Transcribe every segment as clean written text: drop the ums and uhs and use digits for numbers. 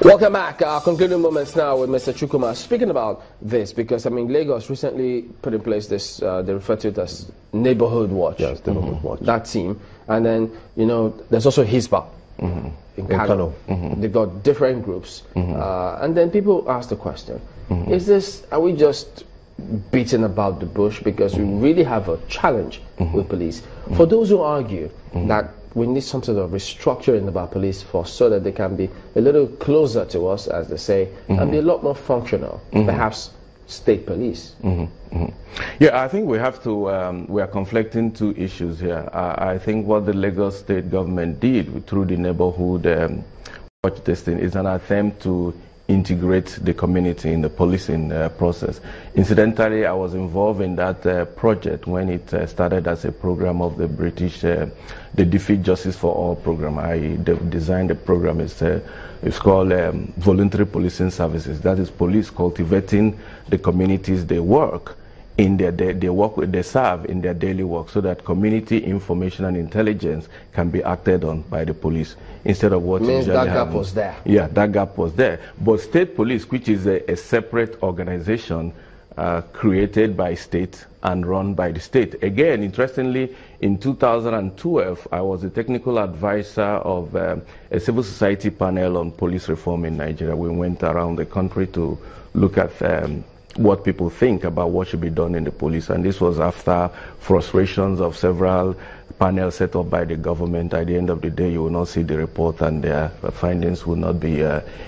Welcome back. Our concluding moments now with Mr. Chukwuma. Speaking about this, because I mean, Lagos recently put in place this, they refer to it as Neighborhood Watch. Yes, Neighborhood Watch. That team. And then, you know, there's also Hisba in Kano. They've got different groups. And then people ask the question, is this, are we just beating about the bush because we really have a challenge with police? For those who argue that we need some sort of restructuring of our police force so that they can be a little closer to us, as they say, and be a lot more functional, perhaps state police. Yeah, I think we have to, we are conflicting two issues here. I think what the Lagos state government did through the neighborhood watch testing is an attempt to integrate the community in the policing process. Incidentally, I was involved in that project when it started as a program of the British, the Defeat Justice for All program. I designed the program. It's called Voluntary Policing Services. That is police cultivating the communities they work in they serve in their daily work, so that community information and intelligence can be acted on by the police instead of what means usually that gap happens. was there. Yeah, that gap was there. But state police, which is a separate organization created by state and run by the state. Again, interestingly, in 2012, I was a technical advisor of a civil society panel on police reform in Nigeria. We went around the country to look at what people think about what should be done in the police, and this was after frustrations of several panels set up by the government. At the end of the day, you will not see the report and their findings will not be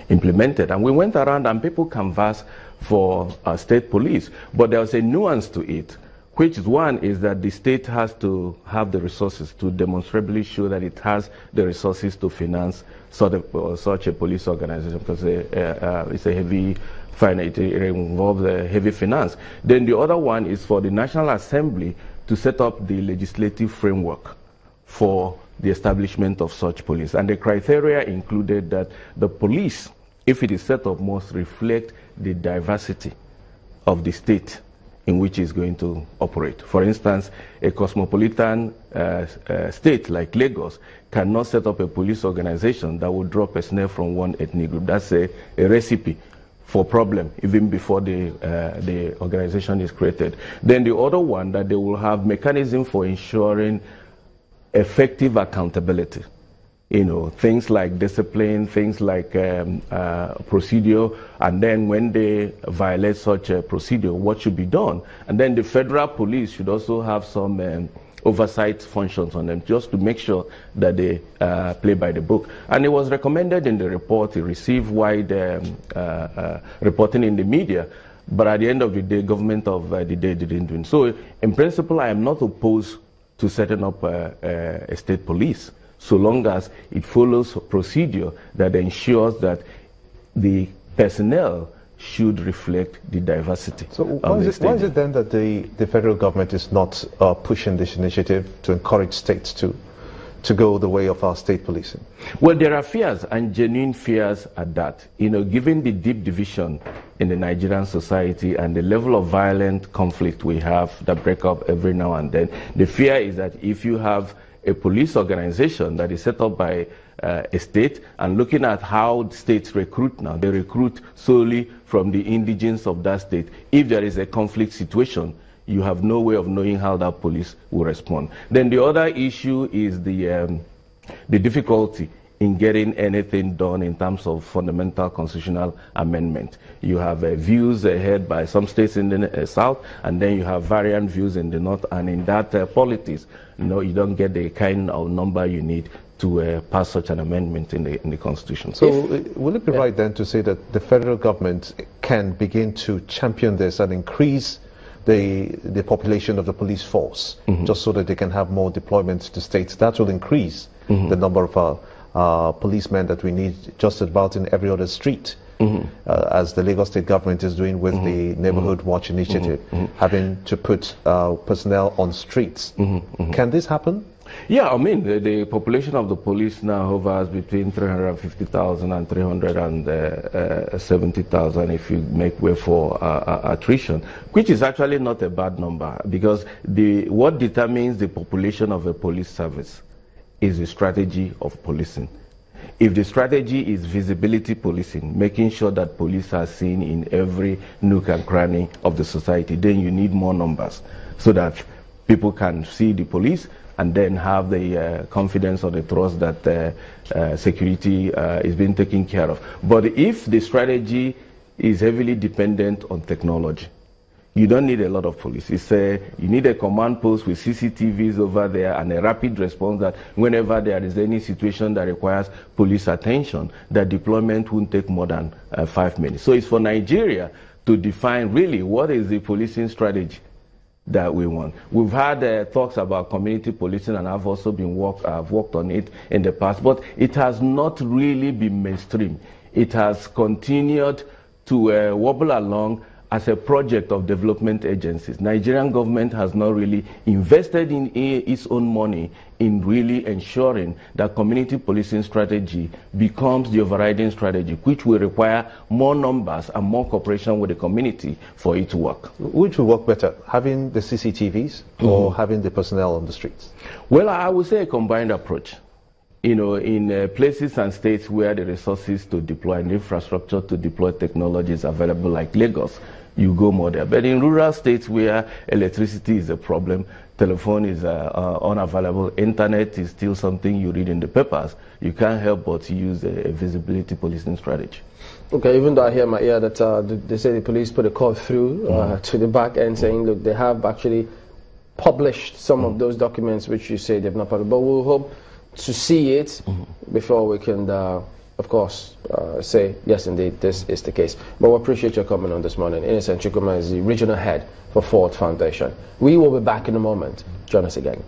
implemented. And we went around and people canvassed for state police, but there was a nuance to it, which is one is that the state has to have the resources to demonstrably show that it has the resources to finance such a police organization, because it's a heavy it involves heavy finance. Then the other one is for the National Assembly to set up the legislative framework for the establishment of such police. And the criteria included that the police, if it is set up, must reflect the diversity of the state in which it's going to operate. For instance, a cosmopolitan state like Lagos cannot set up a police organization that would draw personnel from one ethnic group. That's a recipe for problem even before the organization is created. Then the other one, that they will have mechanism for ensuring effective accountability. You know, things like discipline, things like procedure, and then when they violate such a procedure, what should be done. And then the federal police should also have some oversight functions on them, just to make sure that they play by the book. And it was recommended in the report. It received wide reporting in the media, but at the end of the day, government of the day didn't do it. So in principle, I am not opposed to setting up a state police, so long as it follows a procedure that ensures that the personnel should reflect the diversity. So why is it then that the federal government is not pushing this initiative to encourage states to go the way of our state policing? Well, there are fears, and genuine fears at that. You know, given the deep division in the Nigerian society and the level of violent conflict we have that break up every now and then, the fear is that if you have a police organization that is set up by a state, and looking at how states recruit now, they recruit solely from the indigents of that state. If there is a conflict situation, you have no way of knowing how that police will respond. Then the other issue is the difficulty in getting anything done in terms of fundamental constitutional amendment. You have views held by some states in the south, and then you have variant views in the north, and in that politics, you don't get the kind of number you need to pass such an amendment in the Constitution. So will it be right then to say that the federal government can begin to champion this and increase the population of the police force, just so that they can have more deployments to states? That will increase the number of policemen that we need just about in every other street, as the Lagos state government is doing with the Neighborhood Watch initiative, having to put personnel on streets. Can this happen? Yeah, I mean, the population of the police now hovers between 350,000 and 370,000 if you make way for attrition, which is actually not a bad number, because what determines the population of a police service is the strategy of policing. If the strategy is visibility policing, making sure that police are seen in every nook and cranny of the society, then you need more numbers so that people can see the police and then have the confidence or the trust that security is being taken care of. But if the strategy is heavily dependent on technology, you don't need a lot of police. You need a command post with CCTVs over there and a rapid response that whenever there is any situation that requires police attention, that deployment won't take more than 5 minutes. So it's for Nigeria to define really what is the policing strategy that we want. We've had talks about community policing, and I've also I've worked on it in the past, but it has not really been mainstream. It has continued to wobble along as a project of development agencies. Nigerian government has not really invested in its own money in really ensuring that community policing strategy becomes the overriding strategy, which will require more numbers and more cooperation with the community for it to work. Which will work better, having the CCTVs or having the personnel on the streets? Well, I would say a combined approach. You know, in places and states where the resources to deploy and infrastructure to deploy technology is available, like Lagos, you go more there. But in rural states where electricity is a problem, telephone is unavailable, internet is still something you read in the papers, you can't help but use a visibility policing strategy. Okay, even though I hear in my ear that they say the police put a call through to the back end saying, look, they have actually published some of those documents which you say they've not published, but we'll hope to see it before we can, of course, say, yes, indeed, this is the case. But we appreciate your comment on this morning. Innocent Chukwuma is the regional head for Ford Foundation. We will be back in a moment. Join us again.